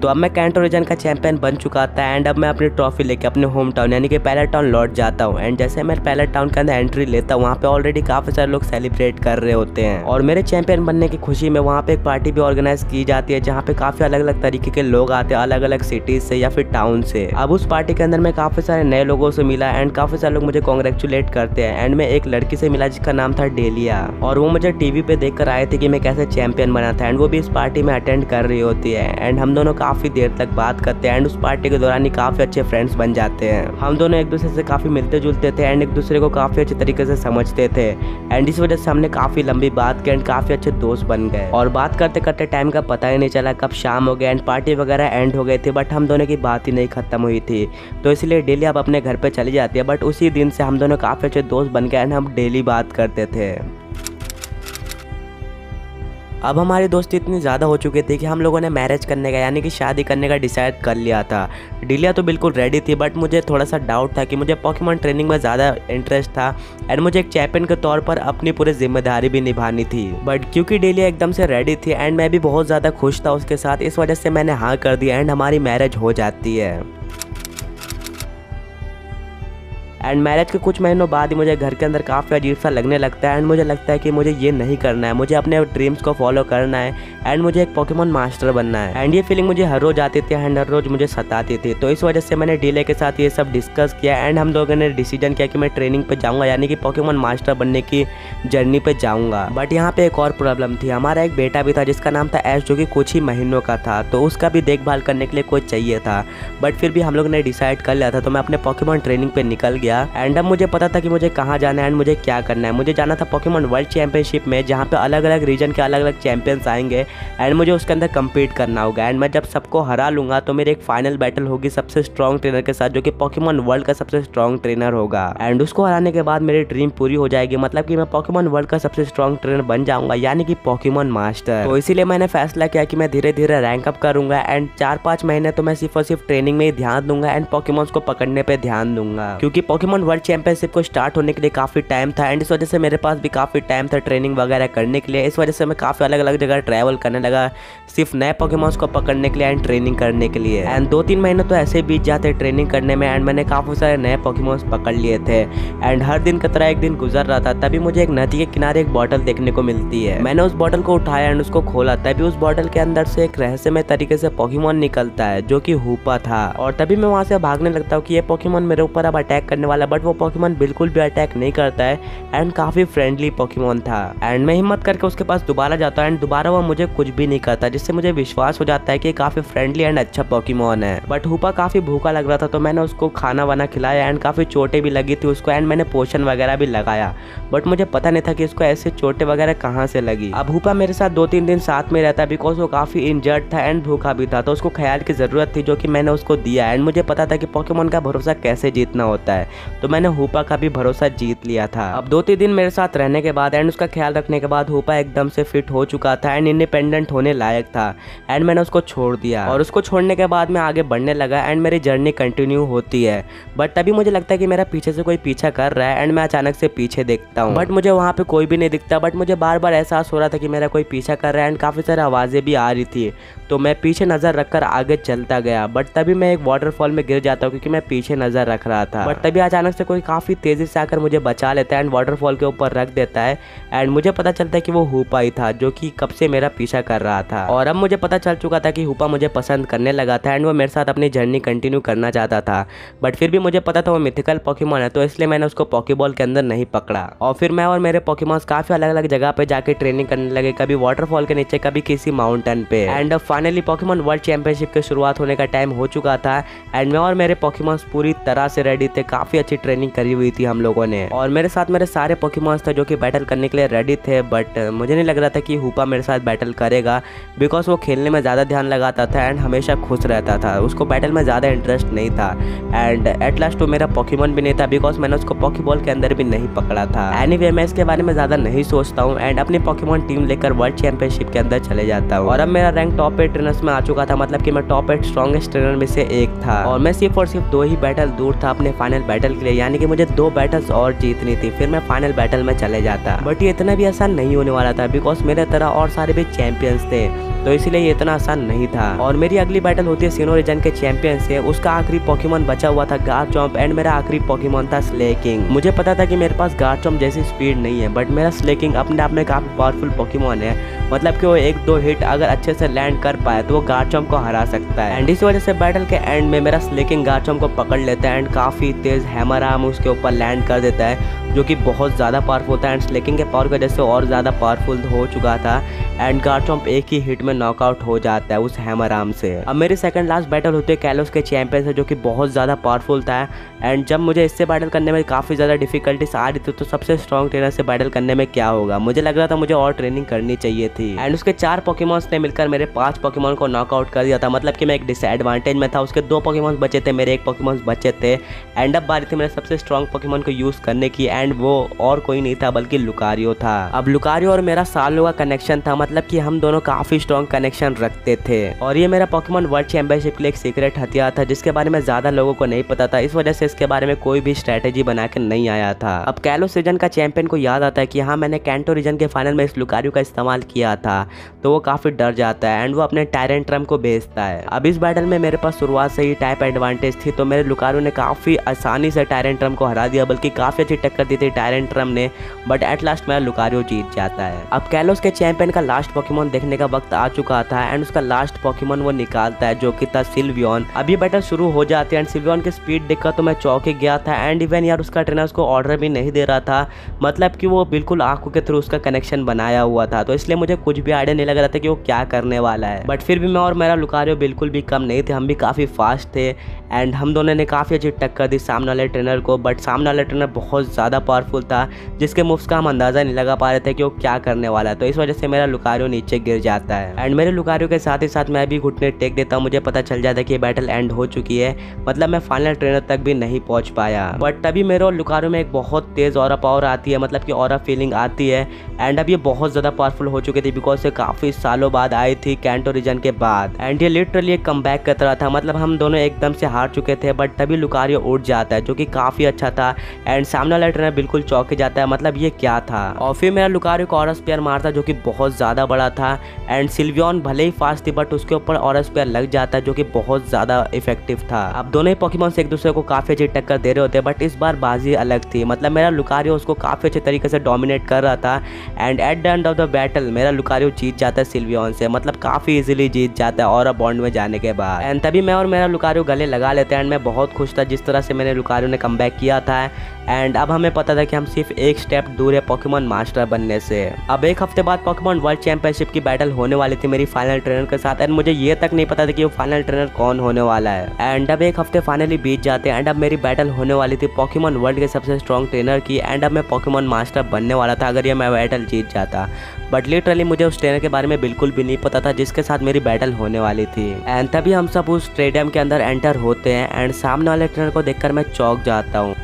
तो अब मैं कैंटो रीजन का चैंपियन बन चुका था एंड अब मैं अपनी ट्रॉफी लेके अपने होम टाउन यानी कि पैलेट टाउन लौट जाता हूँ। एंड जैसे मैं पैलेट टाउन के अंदर एंट्री लेता हूँ, वहाँ पे ऑलरेडी काफ़ी सारे लोग सेलिब्रेट कर रहे होते हैं और मेरे चैंपियन बनने की खुशी में वहाँ पे एक पार्टी भी ऑर्गेनाइज की जाती है, जहाँ पे काफ़ी अलग अलग तरीके के लोग आते हैं, अलग अलग सिटीज से या फिर टाउन से। अब उस पार्टी के अंदर मैं काफ़ी सारे नए लोगों से मिला एंड काफ़ी सारे लोग मुझे कॉन्ग्रेचुलेट करते हैं। एंड मैं एक लड़की से मिला जिसका नाम था डेलिया, और वो मुझे टीवी पे देख कर आए थे कि मैं कैसे चैंपियन बना था। एंड वो भी इस पार्टी में अटेंड कर रही होती है एंड हम दोनों काफ़ी देर तक बात करते हैं एंड उस पार्टी के दौरान ही काफ़ी अच्छे फ्रेंड्स बन जाते हैं। हम दोनों एक दूसरे से काफ़ी मिलते जुलते थे एंड एक दूसरे को काफ़ी अच्छे तरीके से समझते थे एंड इस वजह से हमने काफ़ी लंबी बात की एंड काफ़ी अच्छे दोस्त बन गए। और बात करते करते टाइम का पता ही नहीं चला कब शाम हो गया एंड पार्टी वगैरह एंड हो गई थी, बट हम दोनों की बात ही नहीं खत्म हुई थी। तो इसलिए डेली अब अपने घर पे चली जाती है, बट उसी दिन से हम दोनों काफ़ी अच्छे दोस्त बन गए एंड हम डेली बात करते थे। अब हमारी दोस्ती इतनी ज़्यादा हो चुकी थी कि हम लोगों ने मैरिज करने का यानी कि शादी करने का डिसाइड कर लिया था। डेलिया तो बिल्कुल रेडी थी, बट मुझे थोड़ा सा डाउट था कि मुझे पोकेमॉन ट्रेनिंग में ज़्यादा इंटरेस्ट था एंड मुझे एक चैंपियन के तौर पर अपनी पूरी जिम्मेदारी भी निभानी थी। बट क्योंकि डेलिया एकदम से रेडी थी एंड मैं भी बहुत ज़्यादा खुश था उसके साथ, इस वजह से मैंने हाँ कर दिया एंड हमारी मैरिज हो जाती है। एंड मैरिज के कुछ महीनों बाद ही मुझे घर के अंदर काफ़ी अजीब सा लगने लगता है एंड मुझे लगता है कि मुझे ये नहीं करना है, मुझे अपने ड्रीम्स को फॉलो करना है एंड मुझे एक पोकेमॉन मास्टर बनना है। एंड ये फीलिंग मुझे हर रोज़ आती थी एंड हर रोज़ मुझे सताती थी। तो इस वजह से मैंने डेलिया के साथ ये सब डिस्कस किया एंड हम लोगों ने डिसीजन किया कि मैं ट्रेनिंग पे जाऊँगा यानी कि पोकेमॉन मास्टर बनने की जर्नी पे जाऊँगा। बट यहाँ पे एक और प्रॉब्लम थी, हमारा एक बेटा भी था जिसका नाम था ऐश, जो कि कुछ ही महीनों का था, तो उसका भी देखभाल करने के लिए कोई चाहिए था। बट फिर भी हम लोग ने डिसाइड कर लिया था, तो मैं अपने पोकेमॉन ट्रेनिंग पे निकल गया एंड अब मुझे पता था कि मुझे कहाँ जाना है एंड मुझे क्या करना है। मुझे जाना था पोकेमॉन वर्ल्ड चैंपियनशिप में, जहाँ पे अलग अलग रीजन के अलग अलग चैंपियंस आएंगे एंड मुझे उसके अंदर कम्पीट करना होगा। एंड मैं जब सबको हरा लूंगा तो मेरी एक फाइनल बैटल होगी सबसे स्ट्रॉन्ग ट्रेनर के साथ, जो कि पोकेमॉन वर्ल्ड का सबसे स्ट्रॉन्ग ट्रेनर होगा। एंड उसको हराने के बाद मेरी ड्रीम पूरी हो जाएगी, मतलब कि मैं पोकेमॉन वर्ल्ड का सबसे स्ट्रॉन्ग ट्रेनर बन जाऊंगा यानी कि पोकेमॉन मास्टर। तो इसीलिए मैंने फैसला किया कि मैं धीरे धीरे रैंक अप करूंगा एंड 4-5 महीने तो मैं सिर्फ और सिर्फ ट्रेनिंग में ही ध्यान दूंगा एंड पोकेमॉन्स को पकड़ने पे ध्यान दूंगा, क्योंकि पोकेमॉन वर्ल्ड चैंपियनशिप को स्टार्ट होने के लिए काफ़ी टाइम था एंड इस वजह से मेरे पास भी काफ़ी टाइम था ट्रेनिंग वगैरह करने के लिए। इस वजह से मैं काफ़ी अलग अलग जगह ट्रैवल करने लगा सिर्फ नए पोकेमॉन्स को पकड़ने के लिए एंड ट्रेनिंग करने के लिए। एंड 2-3 महीने तो ऐसे बीत जाते ट्रेनिंग करने में एंड मैंने काफ़ी सारे नए पोकेमॉन्स पकड़ लिए थे एंड हर दिन की तरह एक दिन गुजर रहा था, तभी मुझे एक नदी के किनारे एक बॉटल देखने को मिलती है। मैंने उस बॉटल को उठाया एंड उसको खोला, तभी उस बॉटल के अंदर से एक रहस्यमय तरीके से पोकेमॉन निकलता है जो कि हूपा था। और तभी मैं वहाँ से भागने लगता हूँ कि ये पोकेमॉन मेरे ऊपर अब अटैक करने वाला, बट वो पोकेमॉन बिल्कुल भी अटैक नहीं करता है एंड काफी फ्रेंडली पोकेमॉन था। एंड मैं हिम्मत करके उसके पास दोबारा जाता हूँ एंड दोबारा वो मुझे कुछ भी नहीं करता, जिससे मुझे विश्वास हो जाता है कि काफी फ्रेंडली एंड अच्छा पोकेमॉन है। बट हूपा काफी भूखा लग रहा था, तो मैंने उसको खाना वाना खिलाया एंड काफी चोटें भी लगी थी उसको एंड मैंने पोशन वगैरह भी लगाया, बट मुझे पता नहीं था कि उसको ऐसे चोटें वगैरह कहाँ से लगी। अब हूपा मेरे साथ 2-3 दिन साथ में रहता बिकॉज वो काफी इंजर्ड था एंड भूखा भी था, तो उसको ख्याल की जरूरत थी जो कि मैंने उसको दिया एंड मुझे पता था कि पोकेमॉन का भरोसा कैसे जीतना होता है, तो मैंने हूपा का भी भरोसा जीत लिया था। अब 2-3 दिन मेरे साथ रहने के बाद एंड उसका ख्याल रखने के बाद हूपा एकदम से फिट हो चुका था एंड इंडिपेंडेंट होने लायक था एंड मैंने उसको छोड़ दिया। और उसको छोड़ने के बाद मैं आगे बढ़ने लगा एंड मेरी जर्नी कंटिन्यू होती है। बट तभी मुझे लगता है कि मेरा पीछे से कोई पीछा कर रहा है एंड मैं अचानक से पीछे देखता हूँ, बट मुझे वहाँ पे कोई भी नहीं दिखता, बट मुझे बार बार एहसास हो रहा था कि मेरा कोई पीछा कर रहा है एंड काफ़ी सारी आवाज़ें भी आ रही थी, तो मैं पीछे नज़र रखकर आगे चलता गया। बट तभी मैं एक वाटरफॉल में गिर जाता हूँ क्योंकि मैं पीछे नज़र रख रहा था। बट तभी अचानक से कोई काफ़ी तेज़ी से आकर मुझे बचा लेता है एंड वाटरफॉल के ऊपर रख देता है एंड मुझे पता चलता है कि वो हूपा ही था जो कि कब से मेरा पीछा कर रहा था। और अब मुझे पता चल चुका था कि हूपा मुझे पसंद करने लगा था एंड वो मेरे साथ अपनी जर्नी कंटिन्यू करना चाहता था, बट फिर भी मुझे पता था वो मिथिकल पोकेमॉन है, तो इसलिए मैंने उसको पॉकेबॉल के अंदर नहीं पकड़ा। और फिर मैं और मेरे पोकेमॉन्स काफ़ी अलग अलग जगह पे जाके ट्रेनिंग करने लगे, कभी वाटरफॉल के नीचे, कभी किसी माउंटेन पे। एंड अब फाइनली पोकेमॉन वर्ल्ड चैंपियनशिप की शुरुआत होने का टाइम हो चुका था एंड मैं और मेरे पोकेमॉन्स पूरी तरह से रेडी थे, काफ़ी अच्छी ट्रेनिंग करी हुई थी हम लोगों ने और मेरे साथ मेरे सारे पोकेमॉन्स थे जो कि बैटल करने के लिए रेडी थे। बट मुझे नहीं लग रहा था कि हूपा मेरे साथ बैटल करेगा बिकॉज वो खेलने में ज़्यादा ध्यान लगाता था एंड हमेशा खुश रहता था, उसको बैटल में ज़्यादा इंटरेस्ट नहीं था। एंड एट लास्ट वो मेरा पोकेमॉन भी नहीं था बिकॉज मैंने उसको पॉकेबॉल के अंदर भी नहीं पकड़ा था। एनीवे मैं इसके बारे में ज़्यादा नहीं सोचता हूँ एंड अपनी पोकेमॉन टीम लेकर वर्ल्ड चैंपियनशिप के अंदर चले जाता हूँ। और अब मेरा रैंक टॉप 8 ट्रेनर्स में आ चुका था, मतलब कि मैं टॉप 8 स्ट्रॉन्गेस्ट ट्रेनर में से एक था और मैं सिर्फ और सिर्फ 2 ही बैटल दूर था अपने फाइनल बैटल के लिए, यानी कि मुझे 2 बैटल्स और जीतनी थी, फिर मैं फाइनल बैटल में चले जाता। बट ये इतना भी आसान नहीं होने वाला था बिकॉज मेरे तरह और सारे भी चैंपियंस थे तो इसलिए ये इतना आसान नहीं था। और मेरी अगली बैटल होती है सिनो रीजन के चैंपियन से। उसका आखिरी पोकेमॉन बचा हुआ था गार्चम्प एंड मेरा आखिरी पोकेमॉन था स्लेकिंग। मुझे पता था कि मेरे पास गार्चम्प जैसी स्पीड नहीं है, बट मेरा स्लेकिंग अपने आप में काफी पावरफुल पोकेमॉन है। मतलब कि वो 1-2 हिट अगर अच्छे से लैंड कर पाए तो वो गार्चम्प को हरा सकता है। एंड इस वजह से बैटल के एंड में मेरा स्लेकिंग गार्चम्प को पकड़ लेता है एंड काफी तेज हैमर आर्म उसके ऊपर लैंड कर देता है, जो कि बहुत ज़्यादा पावरफुल होता है। एंड स्लेकिंग के पावर की वजह से और ज़्यादा पावरफुल हो चुका था एंड गार्चम्प एक ही हिट में नॉकआउट हो जाता है उस हैमर आर्म से। अब मेरी सेकंड लास्ट बैटल होती है कैलोस के चैंपियन से, जो कि बहुत ज़्यादा पावरफुल था। एंड जब मुझे इससे बैटल करने में काफ़ी ज़्यादा डिफिकल्टीज आ रही थी तो सबसे स्ट्रॉन्ग ट्रेनर से बैटल करने में क्या होगा, मुझे लग रहा था मुझे और ट्रेनिंग करनी चाहिए थी। एंड उसके 4 पोकेमॉन्स ने मिलकर मेरे 5 पोकेमॉन को नॉकआउट कर दिया था। मतलब कि मैं एक डिसएडवांटेज में था। उसके 2 पोकेमॉन्स बचे थे, मेरे 1 पोकेमॉन्स बचे थे। एंड अब बारी थी मेरे सबसे स्ट्रॉन्ग पोकेमॉन को यूज़ करने की एंड वो और कोई नहीं था बल्कि लुकारियो था। अब लुकारियो और मेरा सालों का कनेक्शन था, मतलब कि हम दोनों काफी स्ट्रॉन्ग कनेक्शन रखते थे। और ये मेरा पोकेमॉन वर्ल्ड चैंपियनशिप के लिए एक सीक्रेट हथियार था जिसके बारे में ज्यादा लोगों को नहीं पता था। इस वजह से इसके बारे में कोई भी स्ट्रेटेजी बना के नहीं आया था। अब कैलोस रीजन का चैंपियन को याद आता है कि हाँ मैंने कैंटो रीजन के फाइनल में इस लुकारियो का इस्तेमाल किया था, तो वो काफी डर जाता है एंड वो अपने टायरेंट्रम को भेजता है। अब इस बैटल में मेरे पास शुरुआत से ही टाइप एडवांटेज थी, तो मेरे लुकारियो ने काफी आसानी से टायरेंट्रम को हरा दिया, बल्कि काफी अच्छी टक्कर दी थी टायरेंट्रम ने। बट एट लास्ट मेरा लुकारियो जीत जाता है। अब कैलोस के चैंपियन का लास्ट पोकेमॉन देखने का वक्त आ चुका था एंड उसका लास्ट पोकेमॉन वो निकालता है, जो कि था सिल्वियन। अभी बैटल शुरू हो जाती है एंड सिल्वियन की स्पीड देखकर तो मैं चौंक ही गया था। एंड इवन यार उसका ट्रेनर उसको ऑर्डर भी नहीं दे रहा था, मतलब कि वो बिल्कुल आंखों के थ्रू उसका कनेक्शन बनाया हुआ था, तो इसलिए मुझे कुछ भी आइडिया नहीं लग रहा था कि वो क्या करने वाला है। बट फिर भी मैं और मेरा लुकारियो बिल्कुल भी कम नहीं थे, हम भी काफ़ी फास्ट थे एंड हम दोनों ने काफ़ी अच्छी टक्कर दी सामने वाले ट्रेनर को। बट सामने वाला ट्रेनर बहुत ज़्यादा पावरफुल था, जिसके मूव्स का हम अंदाज़ा नहीं लगा पा रहे थे कि वो क्या करने वाला है, तो इस वजह से मेरा लुकारियो नीचे गिर जाता है। एंड मेरे लुकारियो के साथ ही साथ मैं भी घुटने टेक देता हूँ। मुझे पता चल जाता है कि बैटल एंड हो चुकी है, मतलब मैं फाइनल ट्रेनर तक भी नहीं पहुँच पाया। बट तभी मेरे और लुकारियो में एक बहुत तेज़ ऑरा पावर आती है, मतलब कि ऑरा फीलिंग आती है। एंड अब ये बहुत ज़्यादा पावरफुल हो चुकी थी बिकॉज से काफ़ी सालों बाद आई थी कैंटो रीजन के बाद। एंड ये लिटरली एक कमबैक कर रहा था, मतलब हम दोनों एकदम से हार चुके थे, बट तभी लुकारियो उठ जाता है, जो कि काफ़ी अच्छा था। एंड सामने वाला ट्रेनर बिल्कुल चौंक जाता है, मतलब ये क्या था। और फिर मेरा लुकारियो को ऑरा स्पेयर मारता, जो कि बहुत ज़्यादा बड़ा था। एंड सिल्वियन भले ही फास्ट थी, बट उसके ऊपर ऑरा स्पेयर लग जाता है, जो कि बहुत ज़्यादा इफेक्टिव था। अब दोनों ही पोकेमॉन से एक दूसरे को काफ़ी अच्छी टक्कर दे रहे होते, बट इस बार बाजी अलग थी। मतलब मेरा लुकारियो उसको काफ़ी अच्छे तरीके से डोमिनेट कर रहा था। And at the end of the battle मेरा लुकारियो जीत जाता है सिल्वियन से, मतलब काफ़ी इजीली जीत जाता है ऑरा बॉन्ड में जाने के बाद। एंड तभी मैं और मेरा लुकारियो गले लगा लेते हैं एंड मैं बहुत खुश था जिस तरह से मैंने लुकारियो ने कमबैक किया था। एंड अब हमें पता था कि हम सिर्फ एक स्टेप दूर है पोकेमॉन मास्टर बनने से। अब एक हफ्ते बाद पोकेमॉन वर्ल्ड चैंपियनशिप की बैटल होने वाली थी मेरी फाइनल ट्रेनर के साथ। एंड मुझे ये तक नहीं पता था कि वो फाइनल ट्रेनर कौन होने वाला है। एंड अब एक हफ्ते फाइनली बीत जाते हैं एंड अब मेरी बैटल होने वाली थी पोकेमॉन वर्ल्ड के सबसे स्ट्रॉन्ग ट्रेनर की। एंड अब मैं पोकेमॉन मास्टर बनने वाला था अगर ये मैं बैटल जीत जाता। बट लिटरली मुझे उस ट्रेनर के बारे में बिल्कुल भी नहीं पता था जिसके साथ मेरी बैटल होने वाली थी। एंड तभी हम सब उस स्टेडियम के अंदर एंटर होते हैं एंड सामने वाले ट्रेनर को देखकर मैं चौंक जाता हूँ।